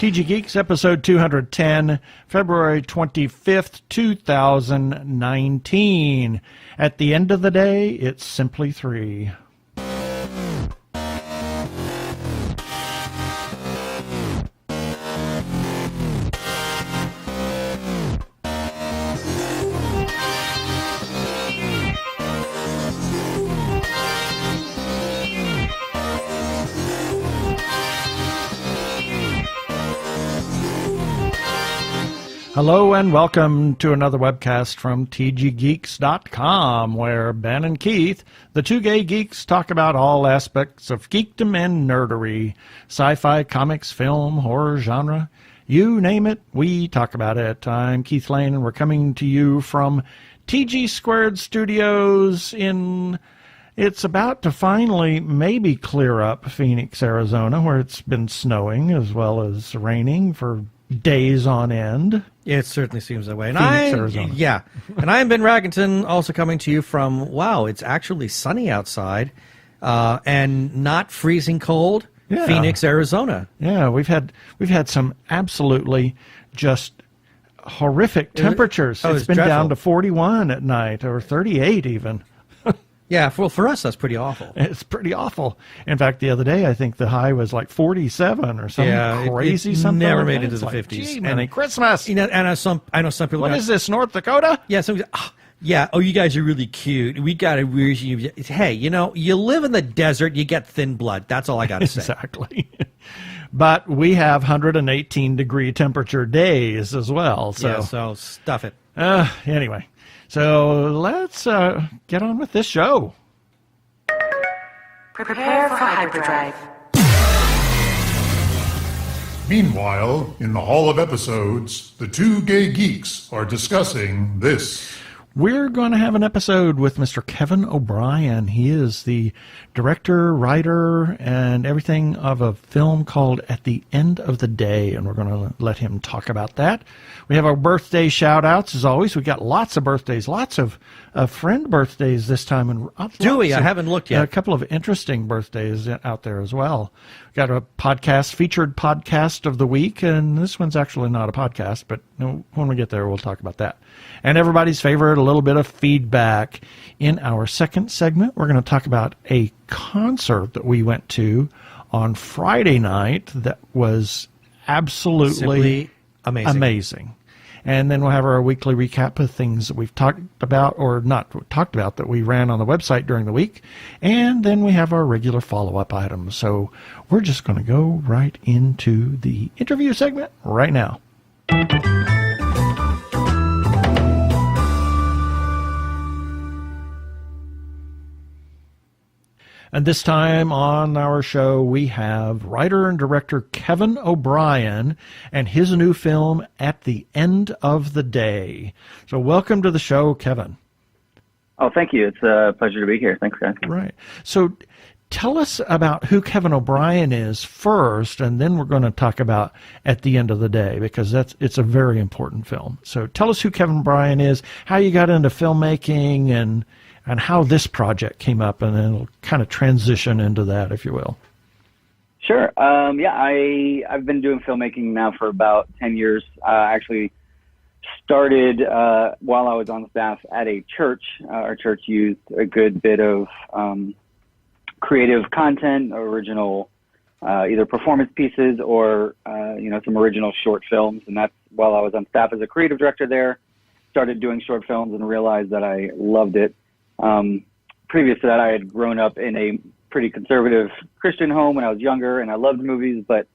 TG Geeks, episode 210, February 25th, 2019. At the end of the day, it's simply three. Hello and welcome to another webcast from tggeeks.com, where Ben and Keith, the two gay geeks, talk about all aspects of geekdom and nerdery, sci-fi, comics, film, horror, genre. You name it, we talk about it. I'm Keith Lane, and we're coming to you from TG Squared Studios in... It's about to finally maybe clear up Phoenix, Arizona, where it's been snowing as well as raining for days on end. It certainly seems that way. And Arizona. Yeah. And I'm Ben Raggington, also coming to you from, wow, it's actually sunny outside and not freezing cold. Yeah. Phoenix, Arizona. Yeah, we've had some absolutely just horrific temperatures. It's been dreadful. down to 41 at night, or 38 even. Yeah, well, for us, that's pretty awful. It's pretty awful. In fact, the other day, I think the high was like 47 or something crazy. It something never like made it to the like, 50s. Gee, man, Christmas. You know, and I know some people. What is this, North Dakota? Yeah, oh, you guys are really cute. We got to really. Hey, you know, you live in the desert, you get thin blood. That's all I got to say. Exactly. But we have 118-degree temperature days as well. So, yeah, so stuff it. Anyway. So let's get on with this show. Prepare for hyperdrive. Meanwhile, in the Hall of Episodes, the two gay geeks are discussing this. We're going to have an episode with Mr. Kevin O'Brien. He is the director, writer, and everything of a film called At the End of the Day, and we're going to let him talk about that. We have our birthday shout-outs, as always. We got lots of birthdays, lots of friend birthdays this time. And do we? I haven't looked yet. A couple of interesting birthdays out there as well. We got a featured podcast of the week, and this one's actually not a podcast, but when we get there, we'll talk about that. And everybody's favorite, a little bit of feedback. In our second segment, we're going to talk about a concert that we went to on Friday night that was absolutely amazing. And then we'll have our weekly recap of things that we've talked about, or not talked about, that we ran on the website during the week. And then we have our regular follow-up items. So we're just going to go right into the interview segment right now. And this time on our show, we have writer and director Kevin O'Brien and his new film, At the End of the Day. So welcome to the show, Kevin. Oh, thank you. It's a pleasure to be here. Thanks, guys. Right. So tell us about who Kevin O'Brien is first, and then we're going to talk about At the End of the Day, because it's a very important film. So tell us who Kevin O'Brien is, how you got into filmmaking, and how this project came up, and then it'll kind of transition into that, if you will. Sure. I've been doing filmmaking now for about 10 years. I actually started while I was on staff at a church. Our church used a good bit of creative content, original either performance pieces or some original short films, and that's while I was on staff as a creative director there. Started doing short films and realized that I loved it. Previous to that, I had grown up in a pretty conservative Christian home when I was younger, and I loved movies, but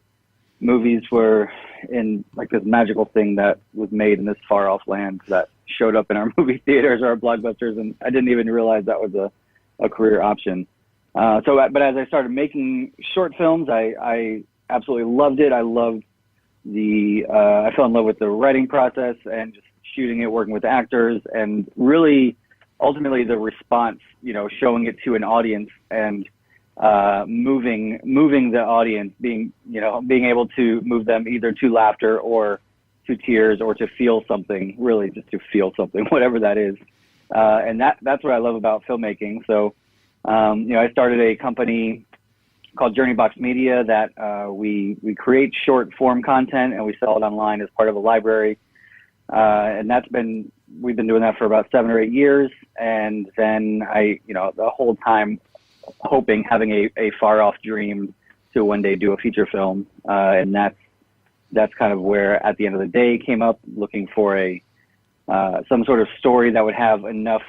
movies were in like this magical thing that was made in this far off land that showed up in our movie theaters or our blockbusters, and I didn't even realize that was a career option. But as I started making short films, I absolutely loved it. I loved I fell in love with the writing process and just shooting it, working with actors, and really ultimately the response, showing it to an audience and moving the audience, being able to move them either to laughter or to tears or to feel something, really just to feel something, whatever that is. And that's what I love about filmmaking. So, I started a company called Journey Box Media that we create short form content and we sell it online as part of a library. And we've been doing that for about 7 or 8 years. And then the whole time having a far off dream to one day do a feature film. And that's kind of where at the end of the day came up, looking for some sort of story that would have enough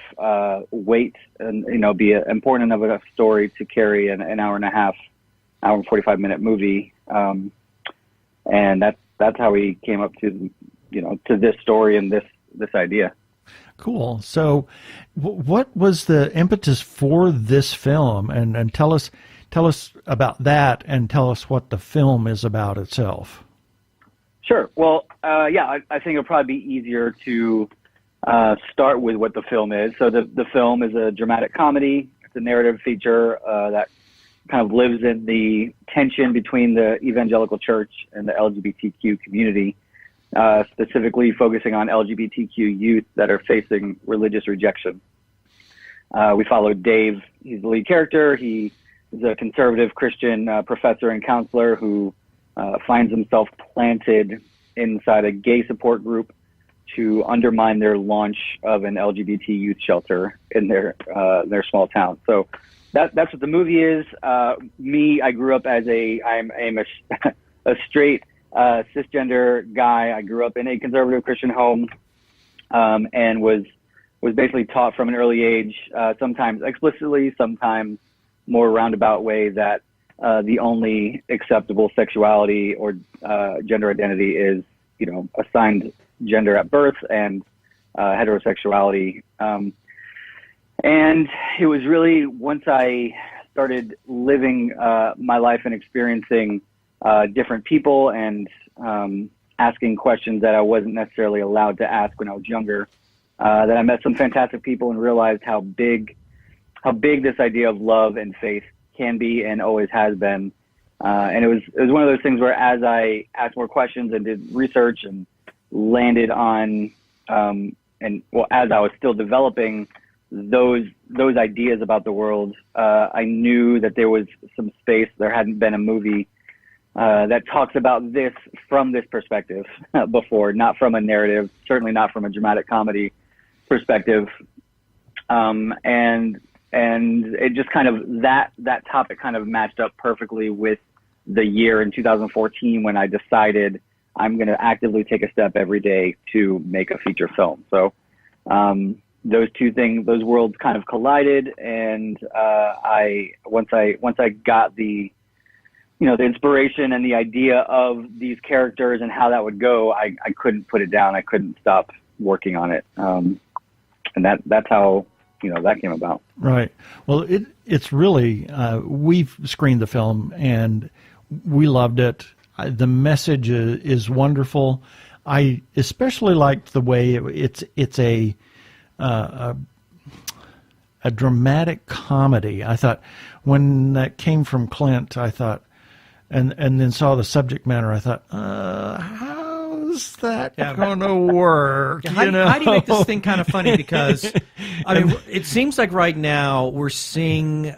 weight and be an important enough story to carry an hour and 45-minute movie, and that's how we came up to this story and this idea. Cool. So, what was the impetus for this film? And tell us about that, and tell us what the film is about itself. Sure. Well, I think it'll probably be easier to start with what the film is. So the film is a dramatic comedy. It's a narrative feature that kind of lives in the tension between the evangelical church and the LGBTQ community, specifically focusing on LGBTQ youth that are facing religious rejection. We follow Dave. He's the lead character. He is a conservative Christian professor and counselor who finds himself planted inside a gay support group to undermine their launch of an LGBT youth shelter in their small town. So that's what the movie is. I grew up as I'm a straight cisgender guy. I grew up in a conservative Christian home, and was basically taught from an early age, sometimes explicitly, sometimes more roundabout way, that the only acceptable sexuality or gender identity is, assigned gender at birth and heterosexuality. And it was really once I started living my life and experiencing different people and asking questions that I wasn't necessarily allowed to ask when I was younger, that I met some fantastic people and realized how big this idea of love and faith can be and always has been. And it was one of those things where as I asked more questions and did research and landed on, as I was still developing those ideas about the world, I knew that there was some space. There hadn't been a movie that talks about this from this perspective before, not from a narrative, certainly not from a dramatic comedy perspective. And it just kind of, that topic kind of matched up perfectly with the year in 2014 when I decided I'm going to actively take a step every day to make a feature film. So those two things, those worlds kind of collided, and once I got the inspiration and the idea of these characters and how that would go, I couldn't put it down. I couldn't stop working on it, and that's how that came about. Right. Well, it's really we've screened the film and we loved it. The message is wonderful. I especially liked the way it's a dramatic comedy. I thought when that came from Clint, I thought, and then saw the subject matter, I thought, how's that going to work? How do you make this thing kind of funny? Because it seems like right now we're seeing.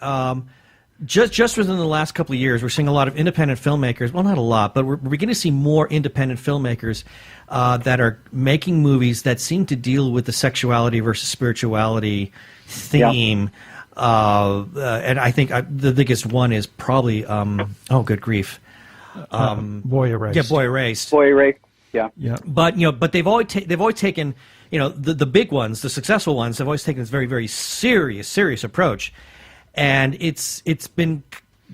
Just within the last couple of years, we're seeing a lot of independent filmmakers. Well, not a lot, but we're beginning to see more independent filmmakers that are making movies that seem to deal with the sexuality versus spirituality theme. Yeah. And I think the biggest one is probably, good grief, Boy Erased. Yeah, Boy Erased. Boy Erased. Yeah. Yeah. But but they've always taken the big ones, the successful ones, have always taken this very, very serious approach. And it's been,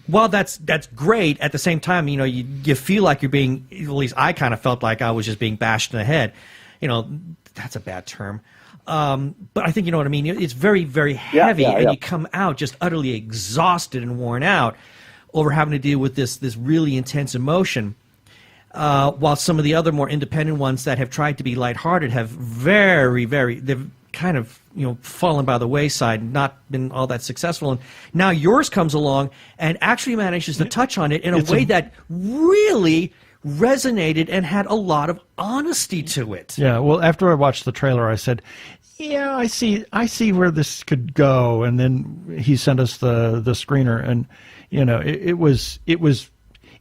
while that's great, at the same time, you feel like you're being, at least I kind of felt like I was just being bashed in the head. That's a bad term. But I think you know what I mean. It's very, very heavy, and you come out just utterly exhausted and worn out over having to deal with this really intense emotion. While some of the other more independent ones that have tried to be lighthearted have they've kind of fallen by the wayside, not been all that successful, and now yours comes along and actually manages to touch on it in a way that really resonated and had a lot of honesty to it. Yeah, well, after I watched the trailer, I said, yeah, I see where this could go. And then he sent us the screener, and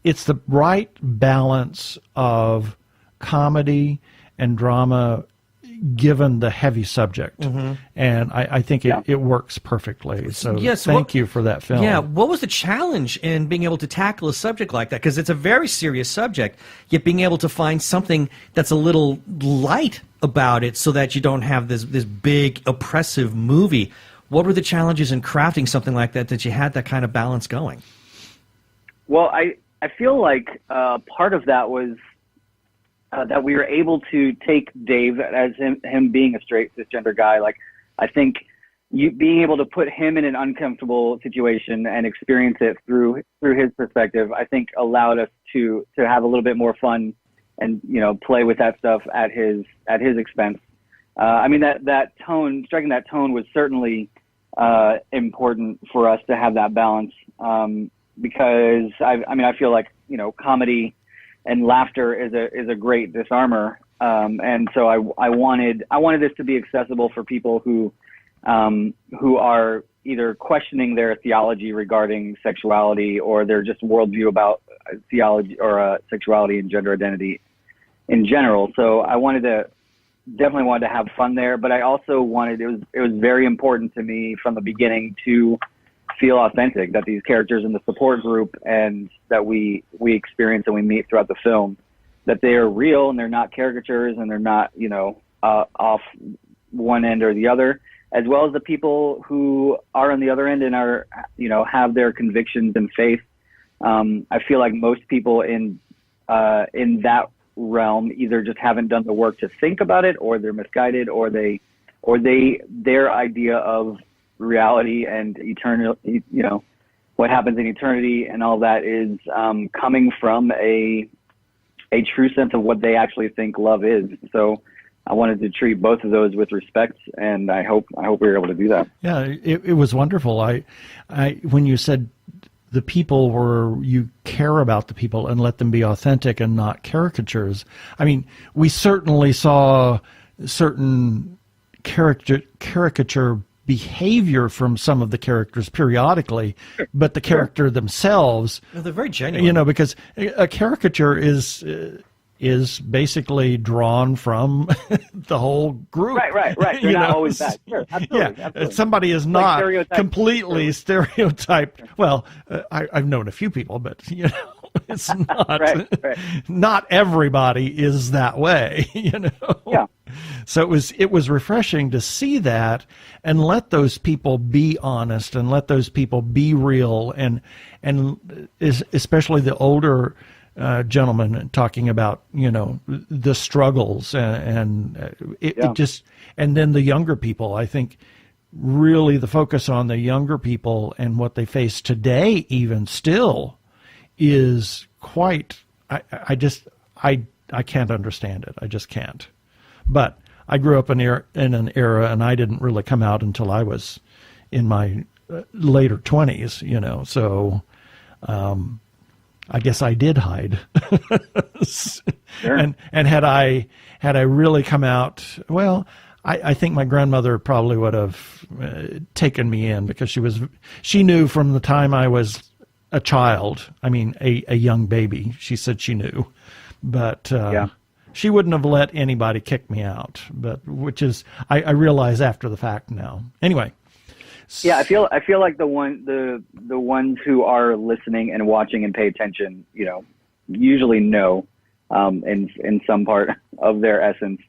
it's the right balance of comedy and drama given the heavy subject. And I think it works perfectly. So thank you for that film. Yeah, what was the challenge in being able to tackle a subject like that? Because it's a very serious subject, yet being able to find something that's a little light about it so that you don't have this big oppressive movie. What were the challenges in crafting something like that you had that kind of balance going? Well, I feel like part of that was that we were able to take Dave as him being a straight cisgender guy. Like, I think being able to put him in an uncomfortable situation and experience it through his perspective, I think allowed us to have a little bit more fun and, play with that stuff at his expense. I mean, that tone, striking that tone was certainly important for us to have that balance. Because I feel like, comedy and laughter is a great disarmer. And so I wanted this to be accessible for people who are either questioning their theology regarding sexuality, or their just worldview about theology or sexuality and gender identity in general. So I definitely wanted to have fun there, but I also it was very important to me from the beginning to feel authentic, that these characters in the support group and that we experience and we meet throughout the film, that they are real and they're not caricatures and they're not, off one end or the other, as well as the people who are on the other end and are, have their convictions and faith. I feel like most people in that realm either just haven't done the work to think about it, or they're misguided, or their idea of reality and eternal, what happens in eternity and all that is coming from a true sense of what they actually think love is. So I wanted to treat both of those with respect, and I hope we were able to do that. Yeah, it was wonderful. I when you said the people you care about the people and let them be authentic and not caricatures. I mean, we certainly saw certain caricature behavior from some of the characters periodically, but the character themselves, they're very genuine. Because a caricature is basically drawn from the whole group. Right. They're not always that. Sure, absolutely. Somebody is not completely stereotyped. Well, I've known a few people, but it's not. right. Not everybody is that way. Yeah. So it was refreshing to see that and let those people be honest and let those people be real, and especially the older gentleman talking about the struggles and it just, and then the younger people. I think really the focus on the younger people and what they face today even still is quite. I can't understand it. I just can't. But I grew up in an era, and I didn't really come out until I was in my later 20s, so I guess I did hide. Sure. And had I really come out, well, I think my grandmother probably would have taken me in, because she knew from the time I was a child, a young baby. She said she knew, but she wouldn't have let anybody kick me out, but which is I realize after the fact now. Anyway. Yeah, I feel like the ones who are listening and watching and pay attention, usually know in some part of their essence,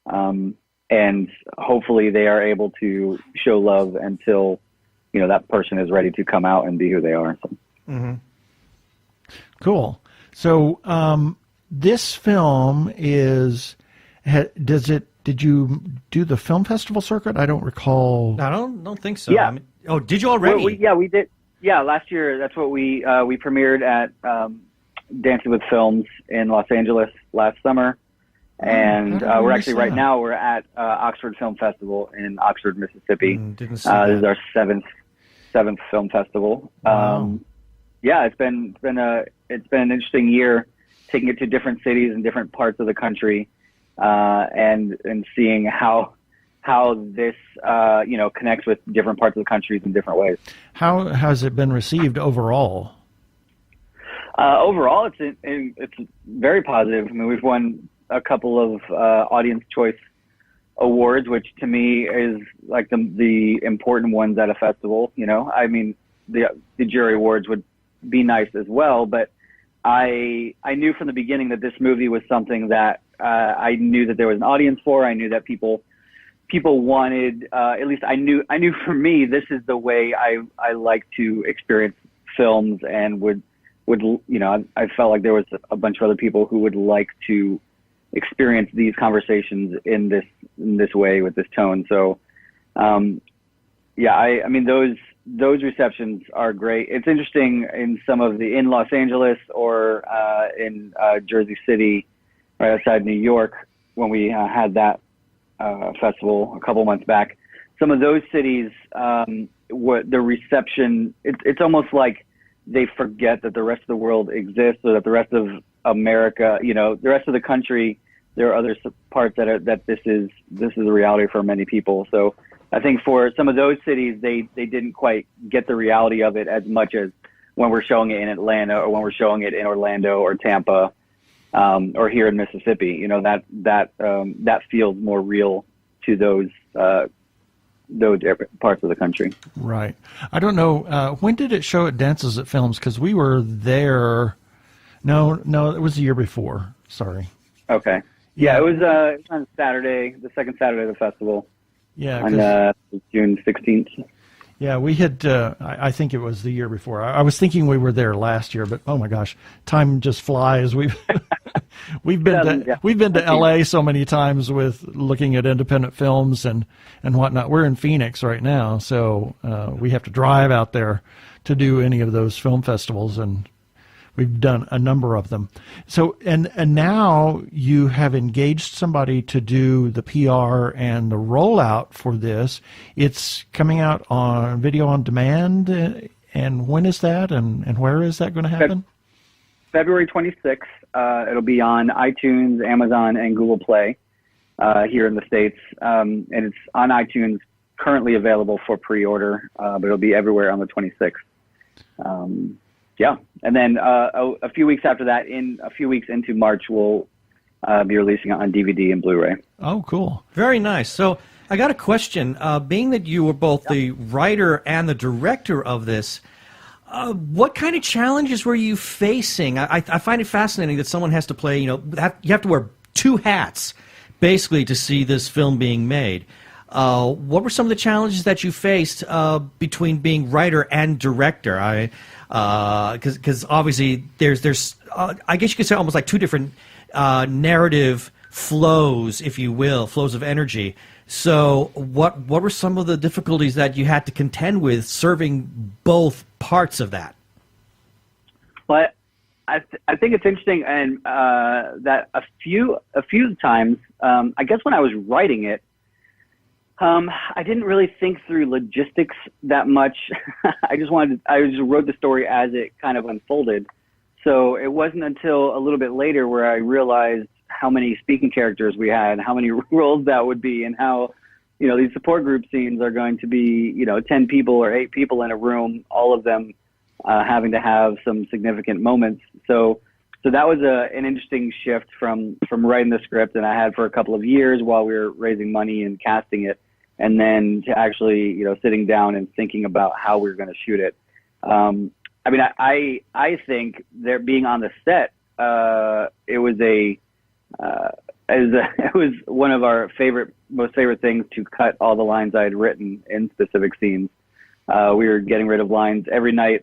and hopefully they are able to show love until that person is ready to come out and be who they are. So. Mm-hmm. Cool. So this film did you do the film festival circuit? I don't recall. I don't think so. Yeah. Did you already? We did. Yeah, last year. That's what we premiered at Dancing with Films in Los Angeles last summer, and we're actually right now we're at Oxford Film Festival in Oxford, Mississippi. Didn't see this is our seventh film festival. Wow. Yeah, it's been an interesting year, taking it to different cities and different parts of the country. And seeing how how this connects with different parts of the country in different ways. How has it been received overall? Overall, it's very positive. I mean, we've won a couple of Audience Choice Awards, which to me is like the important ones at a festival. I mean, the jury awards would be nice as well, but I knew from the beginning that this movie was something that I knew that there was an audience for. I knew that people wanted. At least I knew for me, this is the way I like to experience films, and would I felt like there was a bunch of other people who would like to experience these conversations in this way with this tone. So, I mean those receptions are great. It's interesting in Los Angeles or in Jersey City, right outside New York, when we had that festival a couple months back. Some of those cities, the reception, it's almost like they forget that the rest of the world exists, or that the rest of America, the rest of the country, there are other parts that this is a reality for many people. So I think for some of those cities, they didn't quite get the reality of it as much as when we're showing it in Atlanta, or when we're showing it in Orlando or Tampa, or here in Mississippi. That feels more real to those parts of the country. Right. I don't know. When did it show at Dances at Films? Because we were there. No, it was the year before. Sorry. Okay. Yeah, it was on Saturday, the second Saturday of the festival. Yeah. On June 16th. Yeah, we had, I think it was the year before. I was thinking we were there last year, but oh my gosh, time just flies. We've been to LA so many times with looking at independent films and whatnot. We're in Phoenix right now, so we have to drive out there to do any of those film festivals, and we've done a number of them. So, and now you have engaged somebody to do the PR and the rollout for this. It's coming out on video on demand. And when is that? And where is that going to happen? February 26th. It'll be on iTunes, Amazon, and Google Play here in the States. And it's on iTunes, currently available for pre-order, but it'll be everywhere on the 26th. Yeah, and then a few weeks after that, a few weeks into March, we'll be releasing it on DVD and Blu-ray. Oh, cool. Very nice. So I got a question. Being that you were both the writer and the director of this, what kind of challenges were you facing? I find it fascinating that someone has to play, you have to wear two hats, basically, to see this film being made. What were some of the challenges that you faced between being writer and director? Because obviously there's I guess you could say almost like two different narrative flows, if you will, flows of energy. So what were some of the difficulties that you had to contend with serving both parts of that? Well, I think it's interesting, and that a few times, I guess when I was writing it, I didn't really think through logistics that much. I just wrote the story as it kind of unfolded. So it wasn't until a little bit later where I realized how many speaking characters we had, how many roles that would be, and how, these support group scenes are going to be, 10 people or 8 people in a room, all of them having to have some significant moments. So that was an interesting shift from writing the script, and I had for a couple of years while we were raising money and casting it, and then to actually, sitting down and thinking about how we were going to shoot it. I mean, I think there being on the set, it was one of our most favorite things to cut all the lines I had written in specific scenes. We were getting rid of lines every night.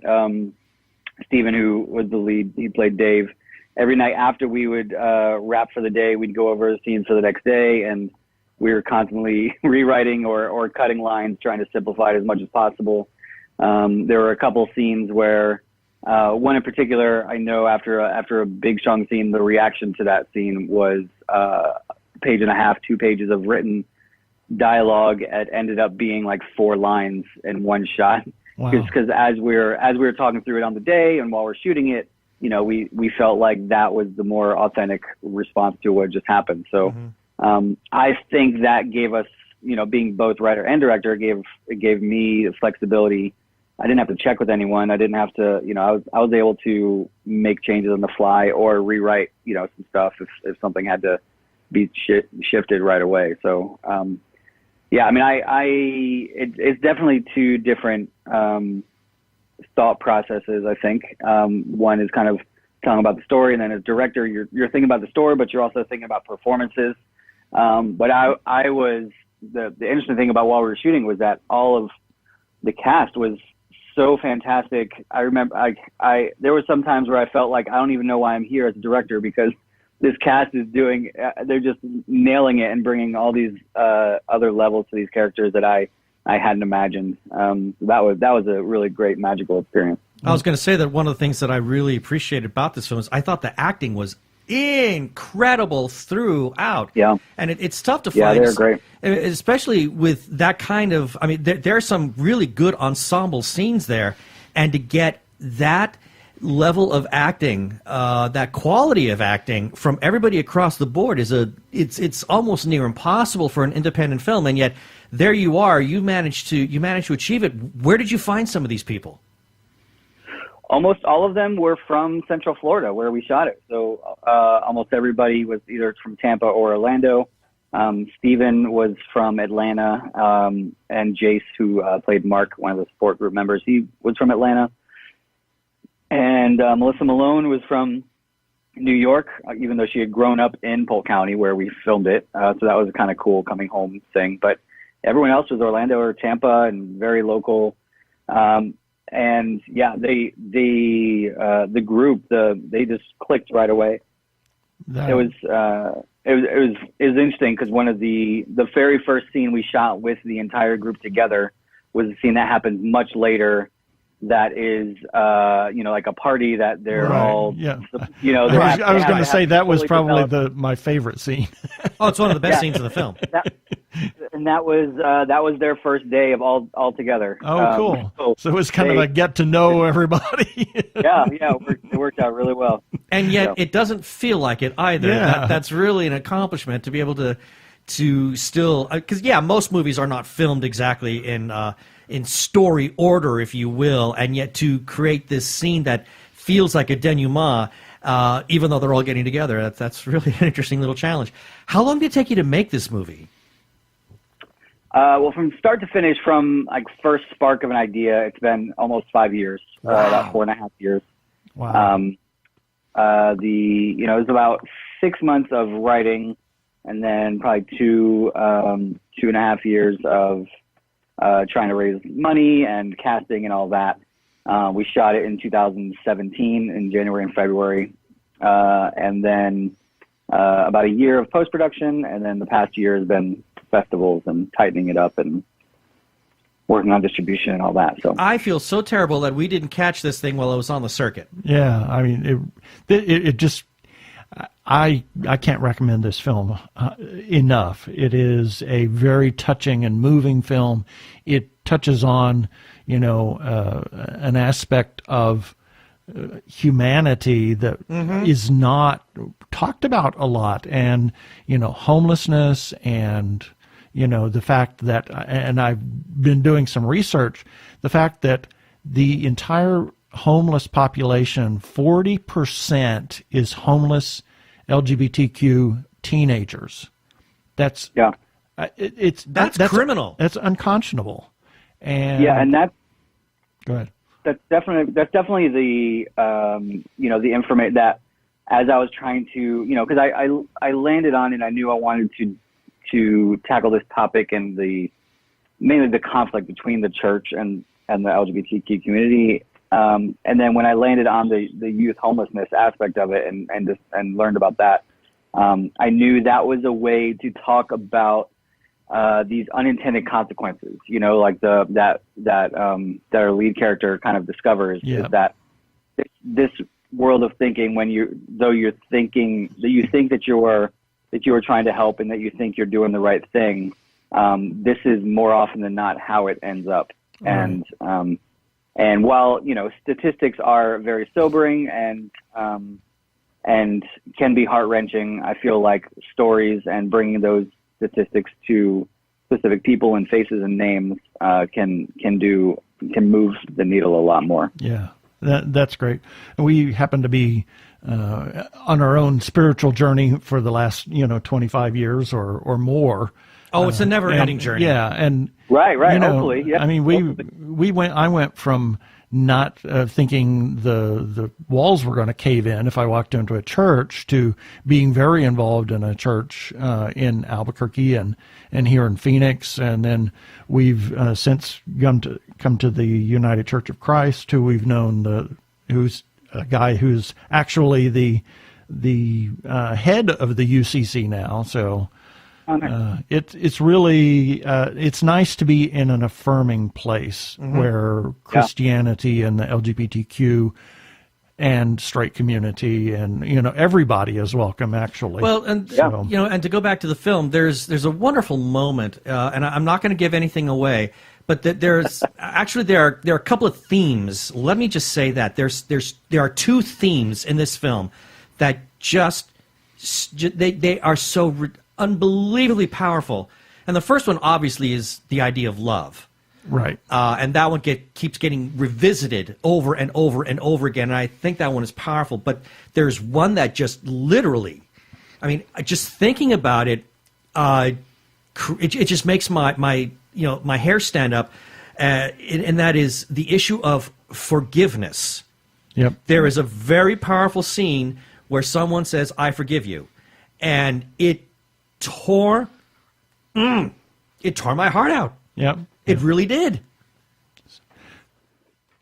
Steven, who was the lead, he played Dave. Every night after we would wrap for the day, we'd go over the scenes for the next day, and we were constantly rewriting or cutting lines, trying to simplify it as much as possible. There were a couple scenes where, one in particular, I know after a big strong scene, the reaction to that scene was a page and a half, 2 pages of written dialogue. It ended up being like 4 lines in one shot. Wow. Because as we were talking through it on the day and while we're shooting it, we felt like that was the more authentic response to what just happened. So I think that gave us being both writer and director, it gave me the flexibility. I didn't have to check with anyone. I didn't have to, I was able to make changes on the fly or rewrite, some stuff if something had to be shifted right away. So, it's definitely two different thought processes, I think. One is kind of telling about the story, and then as director, you're thinking about the story, but you're also thinking about performances. But I was, the interesting thing about while we were shooting was that all of the cast was so fantastic. I remember there were some times where I felt like I don't even know why I'm here as a director, because this cast is they're just nailing it and bringing all these other levels to these characters that I hadn't imagined. That was a really great magical experience. I was going to say that one of the things that I really appreciated about this film is I thought the acting was incredible throughout. Yeah. And it's tough to find. Yeah, they're great. Especially with that kind of, there are some really good ensemble scenes there. And to get that level of acting, that quality of acting from everybody across the board it's almost near impossible for an independent film. And yet there you are, you managed to achieve it. Where did you find some of these people? Almost all of them were from Central Florida, where we shot it. So almost everybody was either from Tampa or Orlando. Steven was from Atlanta, and Jace, who played Mark, one of the support group members, he was from Atlanta. And Melissa Malone was from New York, even though she had grown up in Polk County, where we filmed it. So that was a kind of cool coming home thing. But everyone else was Orlando or Tampa and very local. And yeah, the group, they just clicked right away. It was interesting because one of the very first scene we shot with the entire group together was a scene that happens much later. That is, like a party that they're right. all, yeah. I was going to say that was probably my favorite scene. Oh, it's one of the best scenes of the film. That was their first day of all together. Oh, cool. So it was kind of a get to know everybody. yeah, it worked out really well. And yet it doesn't feel like it either. Yeah. That's really an accomplishment to be able to still, because most movies are not filmed exactly in story order, if you will, and yet to create this scene that feels like a denouement, even though they're all getting together, that's really an interesting little challenge. How long did it take you to make this movie? Well, from start to finish, from like first spark of an idea, it's been almost 5 years, about 4.5 years. Wow. It was about 6 months of writing, and then probably 2.5 years of trying to raise money and casting and all that. We shot it in 2017 in January and February, and then about a year of post-production, and then the past year has been festivals and tightening it up and working on distribution and all that. So I feel so terrible that we didn't catch this thing while I was on the circuit. Yeah, I mean, it just, I can't recommend this film enough. It is a very touching and moving film. It touches on, an aspect of humanity that is not talked about a lot, and homelessness, and the fact that, and I've been doing some research, the fact that the entire homeless population, 40% is homeless LGBTQ teenagers. That's that's criminal. That's unconscionable. And and that's, go ahead. That's definitely the the information that, as I was trying to, because I landed on it, I knew I wanted to tackle this topic and mainly the conflict between the church and the LGBTQ community. And then when I landed on the youth homelessness aspect of it and learned about that, I knew that was a way to talk about these unintended consequences, like that our lead character kind of discovers, is that this world of thinking, when you think that you are trying to help and that you think you're doing the right thing, this is more often than not how it ends up. Right. And while statistics are very sobering and can be heart-wrenching, I feel like stories and bringing those statistics to specific people and faces and names can move the needle a lot more. Yeah, that's great. We happen to be on our own spiritual journey for the last 25 years or more. Oh, it's a never-ending journey. Yeah, and right. Hopefully, yeah. I mean, I went from not thinking the walls were going to cave in if I walked into a church to being very involved in a church in Albuquerque and here in Phoenix, and then we've since come to the United Church of Christ, who we've known who's a guy who's actually the head of the UCC now. So it's really it's nice to be in an affirming place where Christianity and the LGBTQ and straight community and everybody is welcome, actually. Well, and and to go back to the film, there's a wonderful moment, and I'm not going to give anything away, but there's actually there are a couple of themes. Let me just say that there are two themes in this film that they are so unbelievably powerful. And the first one obviously is the idea of love. Right. And that one keeps getting revisited over and over and over again. And I think that one is powerful. But there's one that just literally, I mean, just thinking about it, it just makes my hair stand up. And that is the issue of forgiveness. Yep. There is a very powerful scene where someone says, "I forgive you." And it tore my heart out. Yep. It really did.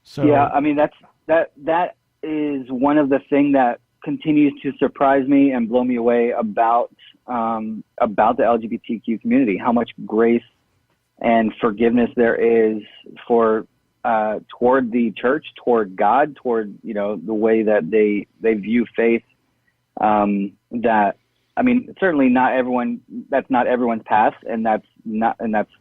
So yeah, I mean that is one of the things that continues to surprise me and blow me away about the LGBTQ community. How much grace and forgiveness there is for toward the church, toward God, toward the way that they view faith. That, I mean, certainly not everyone. That's not everyone's path, and that's it's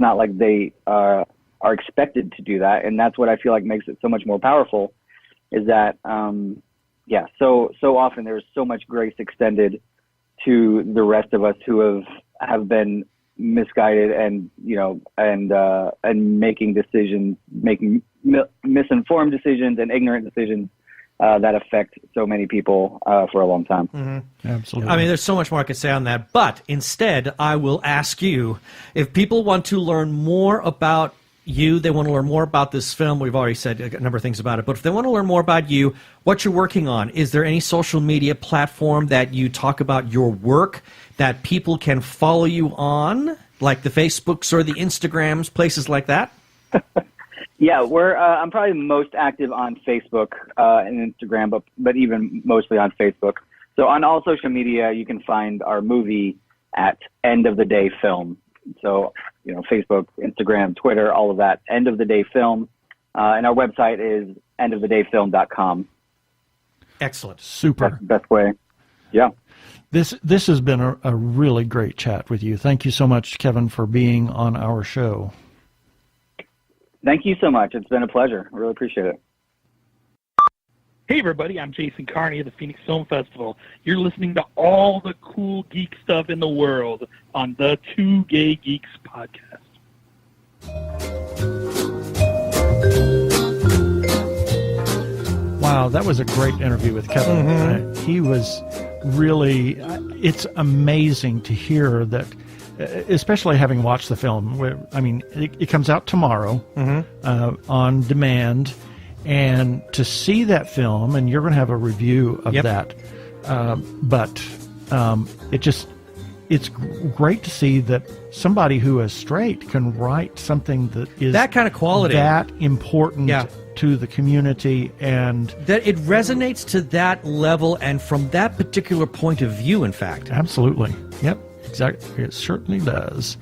not like they are expected to do that, and that's what I feel like makes it so much more powerful. Is that so often there's so much grace extended to the rest of us who have been misguided and making misinformed decisions and ignorant decisions that affect so many people for a long time. Mm-hmm. Absolutely. I mean, there's so much more I could say on that, but instead, I will ask you, if people want to learn more about you, they want to learn more about this film, we've already said a number of things about it, but if they want to learn more about you, what you're working on, is there any social media platform that you talk about your work that people can follow you on, like the Facebooks or the Instagrams, places like that? Yeah, I'm probably most active on Facebook and Instagram, but even mostly on Facebook. So on all social media, you can find our movie at End of the Day Film. So, Facebook, Instagram, Twitter, all of that, End of the Day Film. And our website is endofthedayfilm.com. Excellent. Super. That's the best way. Yeah. This has been a really great chat with you. Thank you so much, Kevin, for being on our show. Thank you so much. It's been a pleasure. I really appreciate it. Hey, everybody. I'm Jason Carney of the Phoenix Film Festival. You're listening to all the cool geek stuff in the world on the Two Gay Geeks podcast. Wow, that was a great interview with Kevin. Mm-hmm. He was really, it's amazing to hear that, especially having watched the film. I mean, it comes out tomorrow on demand, and to see that film, and you're going to have a review of that, but it's great to see that somebody who is straight can write something that is that kind of quality, that important to the community, and that it resonates to that level and from that particular point of view, in fact. Absolutely. Yep. Exactly. It certainly does.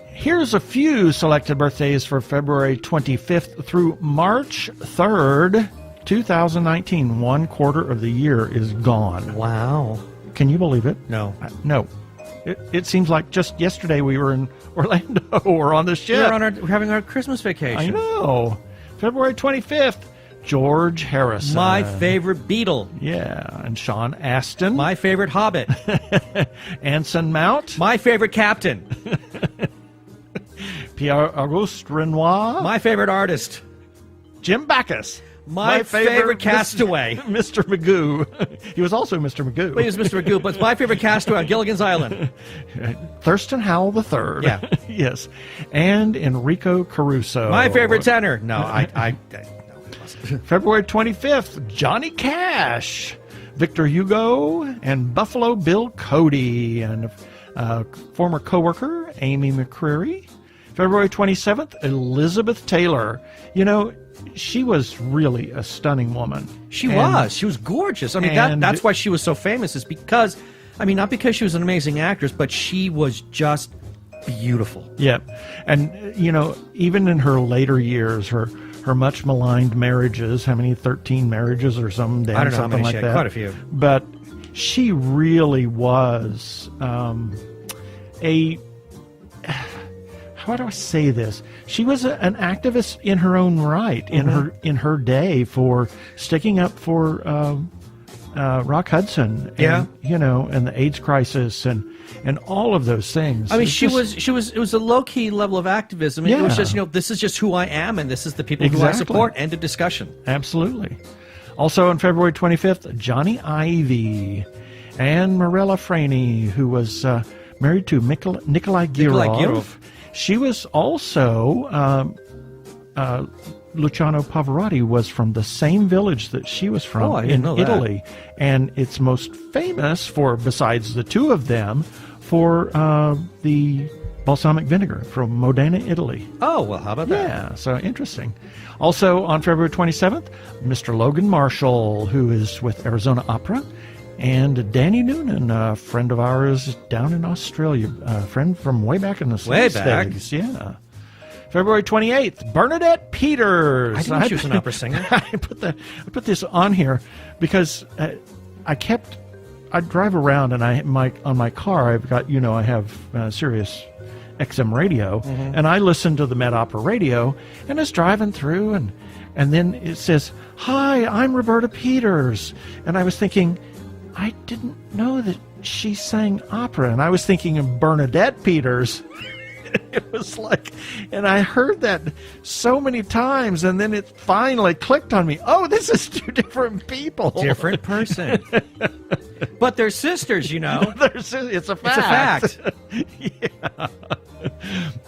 Here's a few selected birthdays for February 25th through March 3rd, 2019. 1 quarter of the year is gone. Wow. Can you believe it? No. No. It seems like just yesterday we were in Orlando or on the ship. We're having our Christmas vacation. I know. February 25th, George Harrison. My favorite Beatle. Yeah, and Sean Astin. My favorite Hobbit. Anson Mount. My favorite Captain. Pierre-Auguste Renoir. My favorite artist. Jim Backus. My favorite castaway. Mr. Magoo. He was also Mr. Magoo. Well, he was Mr. Magoo, but it's my favorite castaway on Gilligan's Island. Thurston Howell III. Yeah. Yes. And Enrico Caruso. My favorite tenor. No, I no, it wasn't. February 25th, Johnny Cash, Victor Hugo, and Buffalo Bill Cody, and former co-worker Amy McCreary. February 27th, Elizabeth Taylor. You know, she was really a stunning woman. She was gorgeous. I mean, that's why she was so famous, is because, I mean, not because she was an amazing actress, but she was just beautiful. Yep. And, you know, even in her later years, her much maligned marriages, how many, 13 marriages or something? I don't know how something many like she had, that. quite a few. But she really was how do I say this? She was an activist in her own right, in her day, for sticking up for Rock Hudson, and, you know, and the AIDS crisis, and all of those things. I mean, it was a low key level of activism. It was just, you know, this is just who I am, and this is the people who I support. End of discussion. Absolutely. Also on February 25th, Johnny Ivy and Marella Franey, who was married to Nikolai Girov. She was also, Luciano Pavarotti was from the same village that she was from in Italy. And it's most famous for, besides the two of them, for the balsamic vinegar from Modena, Italy. Oh, well, how about that? Yeah, so interesting. Also on February 27th, Mr. Logan Marshall, who is with Arizona Opera, and Danny Noonan, a friend of ours down in Australia, a friend from way back in the States. Yeah. February 28th, Bernadette Peters. I didn't know she was an opera singer. I put this on here because I drive around, and on my car I've got, you know, I have Sirius XM radio, and I listen to the Met Opera radio, and it's driving through, and then it says, "Hi, I'm Roberta Peters," and I was thinking, I didn't know that she sang opera, and I was thinking of Bernadette Peters. It was like, and I heard that so many times, and then it finally clicked on me. Oh, this is two different people. Different person. But they're sisters, you know. It's a fact. It's a fact. Yeah.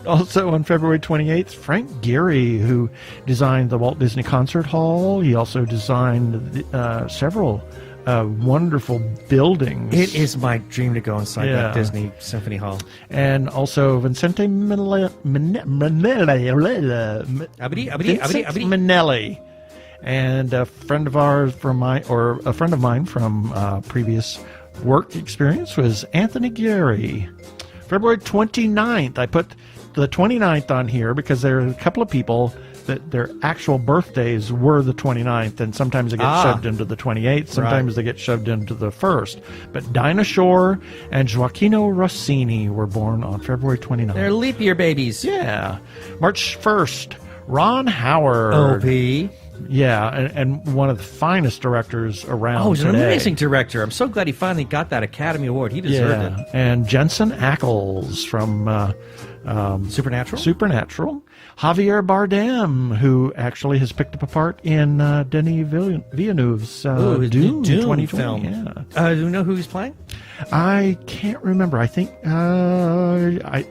Also on February 28th, Frank Gehry, who designed the Walt Disney Concert Hall. He also designed several wonderful buildings. It is my dream to go inside that Disney Symphony Hall. And also Vincente Minnelli, and a friend of mine from previous work experience was Anthony Gehry. February 29th, I put the 29th on here because there are a couple of people that their actual birthdays were the 29th, and sometimes they get shoved into the 28th, sometimes they get shoved into the 1st. But Dinah Shore and Gioacchino Rossini were born on February 29th. They're leap year babies. Yeah. March 1st, Ron Howard. O.P. Yeah, and one of the finest directors around he's an today. amazing director. I'm so glad he finally got that Academy Award. He deserved it. And Jensen Ackles from Supernatural. Javier Bardem, who actually has picked up a part in Denis Villeneuve's Dune 2020 film. Yeah. Do you know who he's playing? I can't remember. I think I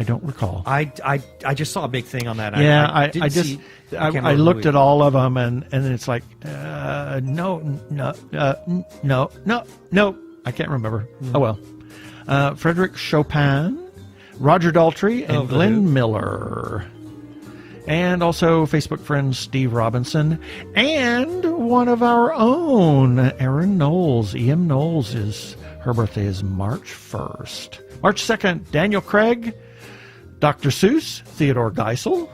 don't recall. I just saw a big thing on that. Yeah, I looked at all of them, and it's like no, I can't remember. Oh well. Frederick Chopin, Roger Daltrey, and Glenn Miller. And also Facebook friend Steve Robinson, and one of our own, Erin Knowles. E.M. Knowles, her birthday is March 1st. March 2nd, Daniel Craig, Dr. Seuss, Theodore Geisel,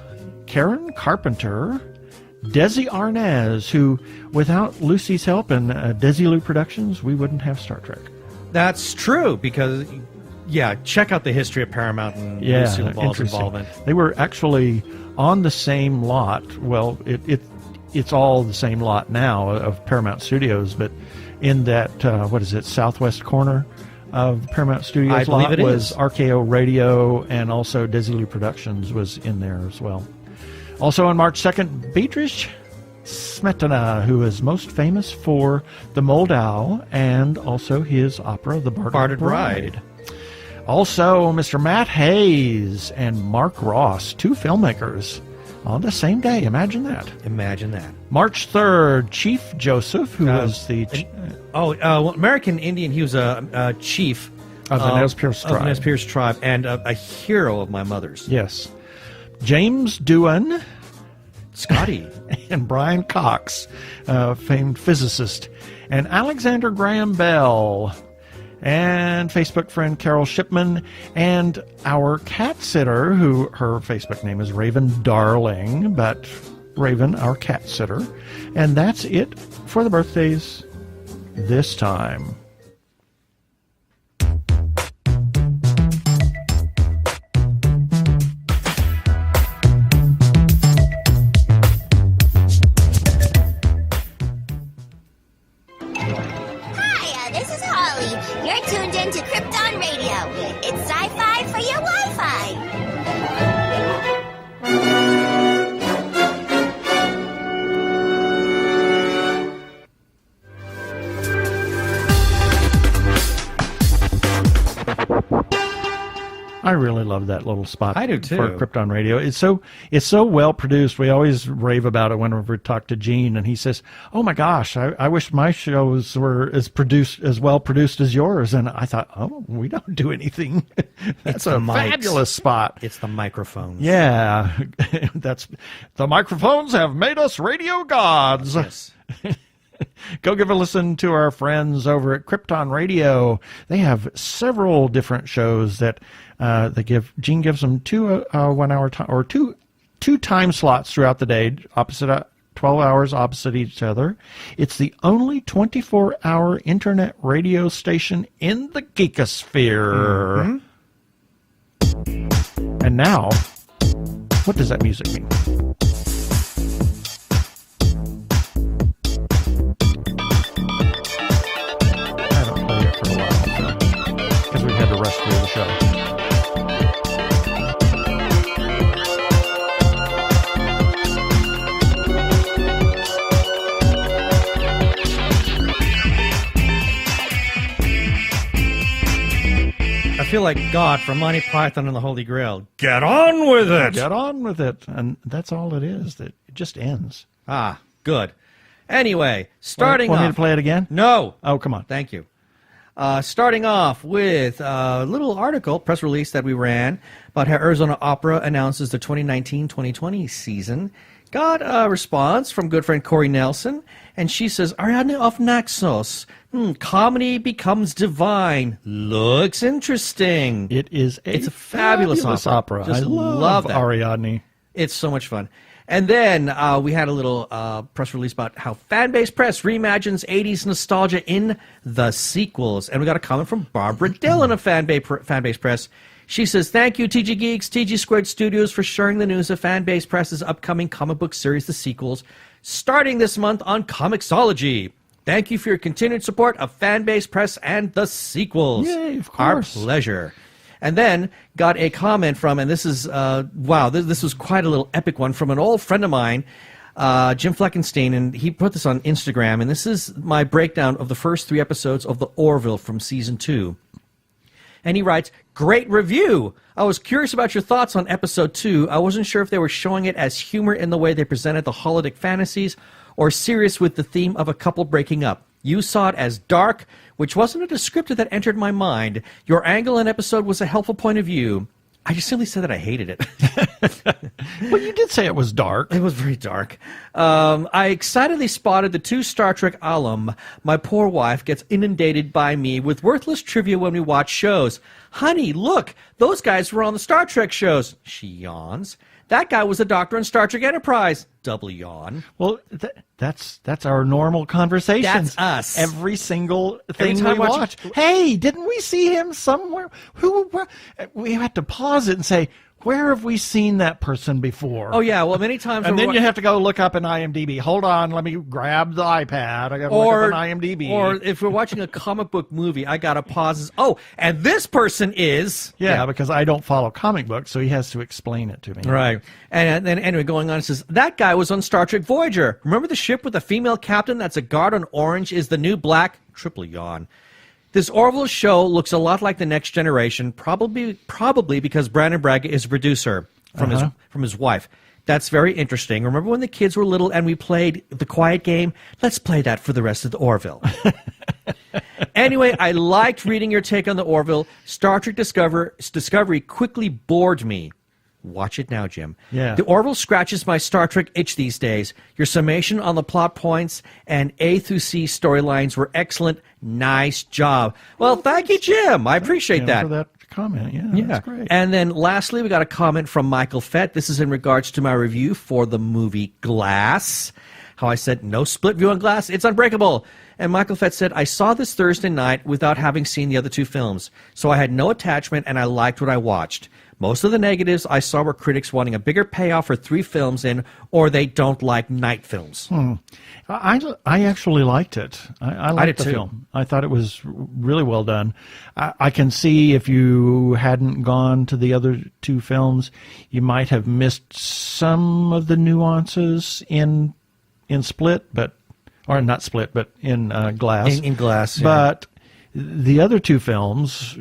Karen Carpenter, Desi Arnaz, who, without Lucy's help and Desilu Productions, we wouldn't have Star Trek. That's true, because, check out the history of Paramount and Lucille Ball's involvement. They were actually on the same lot. Well, it's all the same lot now of Paramount Studios, but in that what is it, southwest corner of Paramount Studios I believe lot it was is. RKO Radio, and also Desilu Productions was in there as well. Also on March 2nd, Beatrice Smetana, who is most famous for The Moldau and also his opera, The Bartered Bride. Also, Mr. Matt Hayes and Mark Ross, two filmmakers, on the same day. Imagine that. Imagine that. March 3rd, Chief Joseph, who was the American Indian. He was a chief of the Nez Perce tribe. Of the Nez Perce tribe, and a hero of my mother's. Yes. James Doohan, Scotty. and Brian Cox, famed physicist, and Alexander Graham Bell, and Facebook friend Carol Shipman, and our cat sitter, who her Facebook name is Raven Darling, but Raven, our cat sitter. And that's it for the birthdays this time. Hi, this is Holly. You're tuned in to Krypton Radio. It's sci-fi for your Wi-Fi. I really love that little spot. I do, too. For Krypton Radio. It's so well produced. We always rave about it whenever we talk to Gene, and he says, "Oh my gosh, I wish my shows were as well produced as yours." And I thought, "Oh, we don't do anything." That's a fabulous spot. It's the microphones. Yeah, that's the microphones have made us radio gods. Yes. Go give a listen to our friends over at Krypton Radio. They have several different shows that Gene gives them two 1 hour time, or two time slots throughout the day, 12 hours opposite each other. It's the only 24-hour internet radio station in the geekosphere. Mm-hmm. And now, what does that music mean? Because we had to rush through the show. I feel like God from Monty Python and the Holy Grail. Get on with it! Get on with it. And that's all it is. That it just ends. Ah, good. Anyway, starting Want off... me to play it again? No. Oh, come on. Thank you. Starting off with a little article, press release that we ran about how Arizona Opera announces the 2019-2020 season. Got a response from good friend Corey Nelson, and she says, Ariadne of Naxos, comedy becomes divine. Looks interesting. It's a fabulous opera. I Just love that. Ariadne. It's so much fun. And then we had a little press release about how Fanbase Press reimagines 80s nostalgia in the sequels. And we got a comment from Barbara Dillon of Fanbase Press. She says, thank you, TG Geeks, TG Squared Studios, for sharing the news of Fanbase Press's upcoming comic book series, The Sequels, starting this month on Comixology. Thank you for your continued support of Fanbase Press and The Sequels. Yay, of Our course. pleasure. And then got a comment from, and this is, wow, this was quite a little epic one, from an old friend of mine, Jim Fleckenstein, and he put this on Instagram, and this is my breakdown of the first 3 episodes of The Orville from Season 2. And he writes, great review. I was curious about your thoughts on episode 2. I wasn't sure if they were showing it as humor in the way they presented the holodeck fantasies or serious with the theme of a couple breaking up. You saw it as dark, which wasn't a descriptor that entered my mind. Your angle and episode was a helpful point of view. I just simply said that I hated it. Well, you did say it was dark. It was very dark. I excitedly spotted the 2 Star Trek alum. My poor wife gets inundated by me with worthless trivia when we watch shows. Honey, look, those guys were on the Star Trek shows. She yawns. That guy was a doctor in Star Trek Enterprise. Double yawn. Well, that's our normal conversation. That's us. Every single thing time we watch- watch. Hey, didn't we see him somewhere? We had to pause it and say, where have we seen that person before? Oh yeah, well many times. And then you have to go look up in IMDb. Hold on, let me grab the iPad. I got to look up in IMDb. Or if we're watching a comic book movie, I got to pause. Oh, and this person is. Yeah, because I don't follow comic books, so he has to explain it to me. Right. And then anyway, going on, it says, that guy was on Star Trek Voyager. Remember the ship with the female captain that's a guard on Orange is the new black? Triple yawn. This Orville show looks a lot like The Next Generation, probably because Brandon Braga is a producer from his wife. That's very interesting. Remember when the kids were little and we played the quiet game? Let's play that for the rest of the Orville. Anyway, I liked reading your take on the Orville. Star Trek Discovery quickly bored me. Watch it now, Jim. Yeah. The Orville scratches my Star Trek itch these days. Your summation on the plot points and A through C storylines were excellent. Nice job. Well, thank you, Jim. I appreciate that. For that comment. Yeah, that's great. And then lastly, we got a comment from Michael Fett. This is in regards to my review for the movie Glass. How I said, no split view on Glass. It's unbreakable. And Michael Fett said, I saw this Thursday night without having seen the other two films. So I had no attachment and I liked what I watched. Most of the negatives I saw were critics wanting a bigger payoff for 3 films in, or they don't like night films. I actually liked it. I liked did the too. film. I thought it was really well done. I can see if you hadn't gone to the other 2 films, you might have missed some of the nuances in Split, or not Split, but in Glass. In Glass, yeah. But the other 2 films,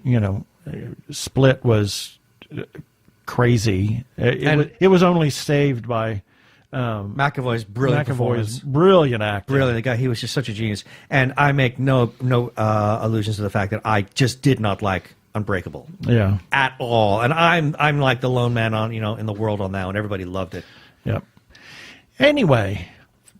Split was crazy. It was only saved by McAvoy's brilliant performance. Brilliant acting. Brilliant. The guy, he was just such a genius. And I make no allusions to the fact that I just did not like Unbreakable. Yeah. At all. And I'm like the lone man on in the world on that one. Everybody loved it. Yep. Anyway,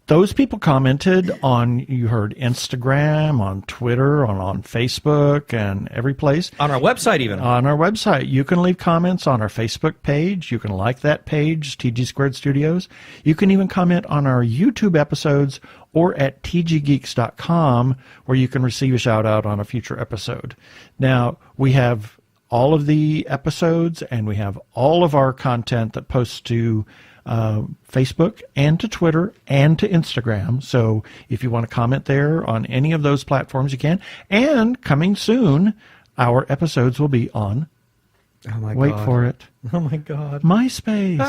those people commented on, you heard Instagram, on Twitter, on Facebook, and every place. On our website, even. On our website. You can leave comments on our Facebook page. You can like that page, TG Squared Studios. You can even comment on our YouTube episodes or at tggeeks.com, where you can receive a shout-out on a future episode. Now, we have all of the episodes, and we have all of our content that posts to Facebook and to Twitter and to Instagram. So if you want to comment there on any of those platforms, you can. And coming soon, our episodes will be on, Oh my wait God. for it, Oh my God. MySpace.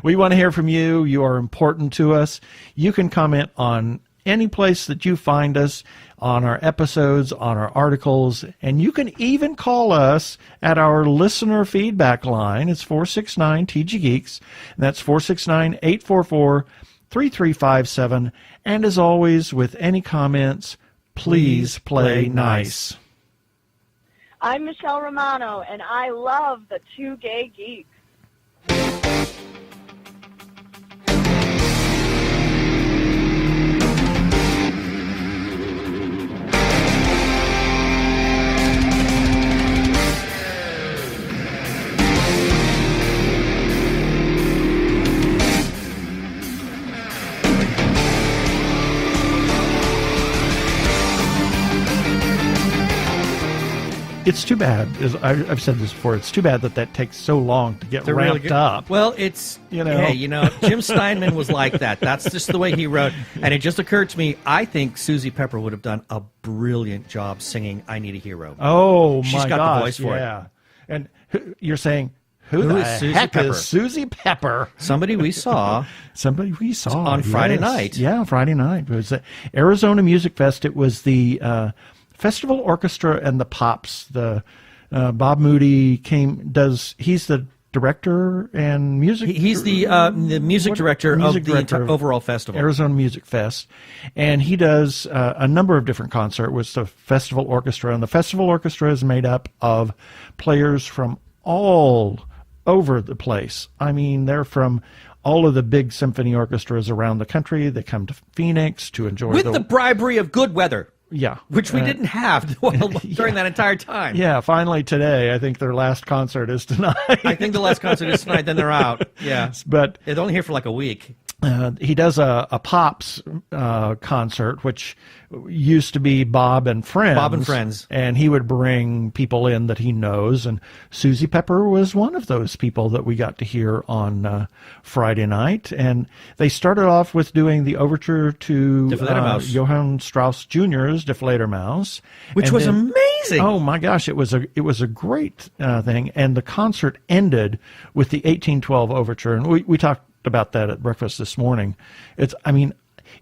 We want to hear from you. You are important to us. You can comment on any place that you find us, on our episodes, on our articles, and you can even call us at our listener feedback line. It's 469-TG-GEEKS, and that's 469-844-3357. And as always, with any comments, please play nice. I'm Michelle Romano, and I love the Two Gay Geeks. It's too bad, as I've said this before, it's too bad that takes so long to get ramped up. Well, it's, hey, Jim Steinman was like that. That's just the way he wrote. And it just occurred to me, I think Susie Pepper would have done a brilliant job singing I Need a Hero. Oh, She's my got gosh, the voice for yeah. And you're saying, who Who the is Susie heck Pepper? is Susie Pepper? Somebody we saw. Somebody we saw. On Friday yes. night. Yeah, Friday night. It was the Arizona Music Fest. It was the Festival Orchestra and the Pops. The Bob Moody he's the director and music. He's the music director of the overall festival. Arizona Music Fest. And he does a number of different concerts with the Festival Orchestra. And the Festival Orchestra is made up of players from all over the place. I mean, they're from all of the big symphony orchestras around the country. They come to Phoenix to enjoy With the bribery of good weather. Yeah. Which we didn't have during that entire time. Yeah, finally today. I think their last concert is tonight. I think the last concert is tonight, then they're out. Yeah. But they're only here for like a week. he does a Pops concert, which used to be Bob and Friends. Bob and Friends. And he would bring people in that he knows. And Susie Pepper was one of those people that we got to hear on Friday night. And they started off with doing the overture to Die Fledermaus. Johann Strauss Jr.'s Die Fledermaus. Which And was then- amazing. Oh my gosh, it was a great thing. And the concert ended with the 1812 overture. And we talked about that at breakfast this morning.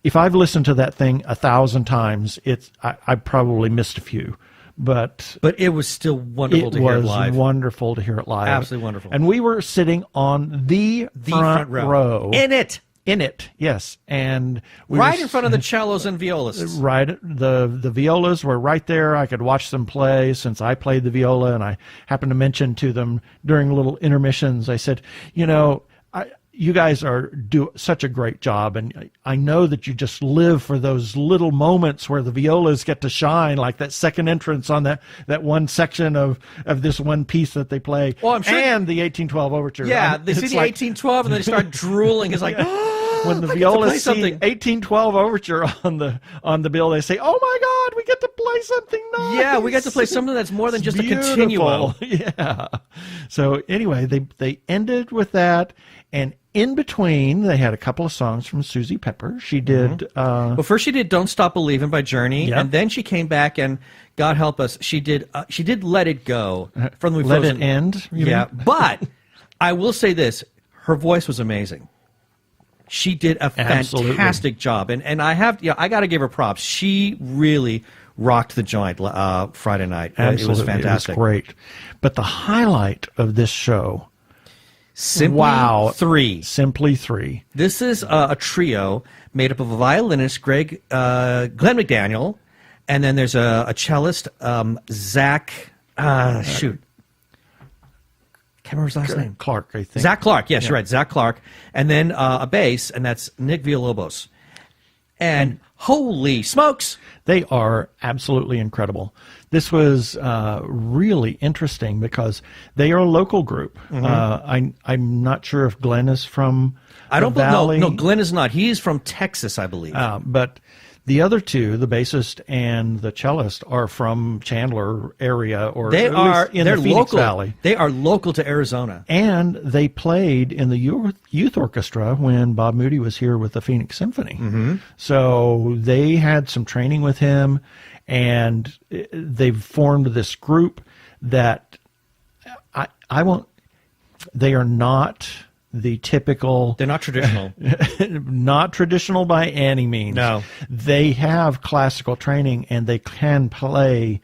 If I've listened to that thing 1,000 times, I probably missed a few, but it was still wonderful to hear it live. It was wonderful to hear it live. Absolutely wonderful. And we were sitting on the front row. In it. Yes. And we right were in front of the cellos and violas. Right. The violas were right there. I could watch them play since I played the viola, and I happened to mention to them during little intermissions, I said, you guys do such a great job, and I know that you just live for those little moments where the violas get to shine, like that second entrance on that one section of this one piece that they play. Well, I'm sure, and the 1812 overture. Yeah, they see the 1812 and they start drooling. It's like, when the violas see 1812 overture on the bill, they say, "Oh my God, we get to play something nice." Yeah, we get to play something that's more than just Beautiful. a continuo. Yeah. So anyway, they ended with that, and in between, they had a couple of songs from Susie Pepper. She did. Well, first she did "Don't Stop Believin'" by Journey, Yep. and then she came back and, God help us, she did "Let It Go" from the Let Frozen. It End. You Yeah, mean? but I will say this: her voice was amazing. She did a Absolutely. fantastic job, and I got to give her props. She really rocked the joint Friday night. Absolutely. It was fantastic. It was great. But the highlight of this show. Simply Three. Simply Three. This is a trio made up of a violinist, Glenn McDaniel, and then there's a cellist, Zach. Shoot, can't remember his last name. Clark, I think. Zach Clark. Yes, you're right, Zach Clark, and then a bass, and that's Nick Villalobos. And holy smokes! They are absolutely incredible. This was really interesting because they are a local group. I'm not sure if Glenn is from the Valley. No, Glenn is not. He's from Texas, I believe. But the other two, the bassist and the cellist, are from Chandler area, or they're the Phoenix local. Valley. They are local to Arizona. And they played in the youth orchestra when Bob Moody was here with the Phoenix Symphony. So they had some training with him, and they've formed this group that I won't. They are not the typical. They're not traditional. Not traditional by any means. No. They have classical training, and they can play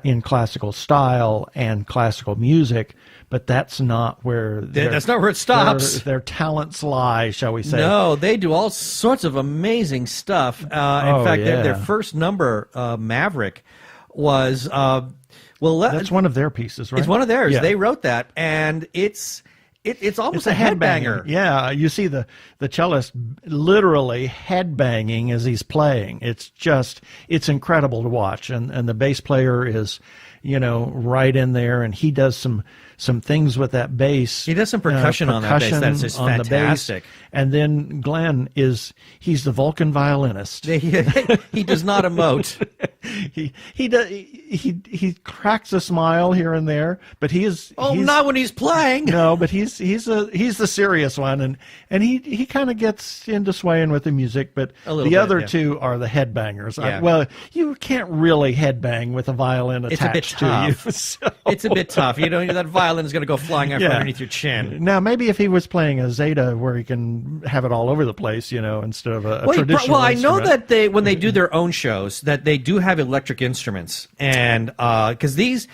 in classical style and classical music, but that's not where that's not where it stops. Their talents lie, shall we say. No, they do all sorts of amazing stuff. In fact, their first number, Maverick, was that's one of their pieces, right? It's one of theirs. Yeah. They wrote that, and it's almost a headbanger. Yeah, you see the cellist literally headbanging as he's playing. It's incredible to watch, and the bass player is, right in there, and he does some things with that bass. He does some percussion on that bass. That's just on fantastic. The bass. And then Glenn he's the Vulcan violinist. He does not emote. He cracks a smile here and there, but he's not when he's playing. No, but he's the serious one, and he kind of gets into swaying with the music, but the other two are the headbangers. Yeah. Well, you can't really headbang with a violin attached to you. So. It's a bit tough. That violin is going to go flying out from underneath your chin. Now, maybe if he was playing a Zeta where he can have it all over the place, instead of a traditional I know instrument. that when they do their own shows, that they do have electric instruments, and because these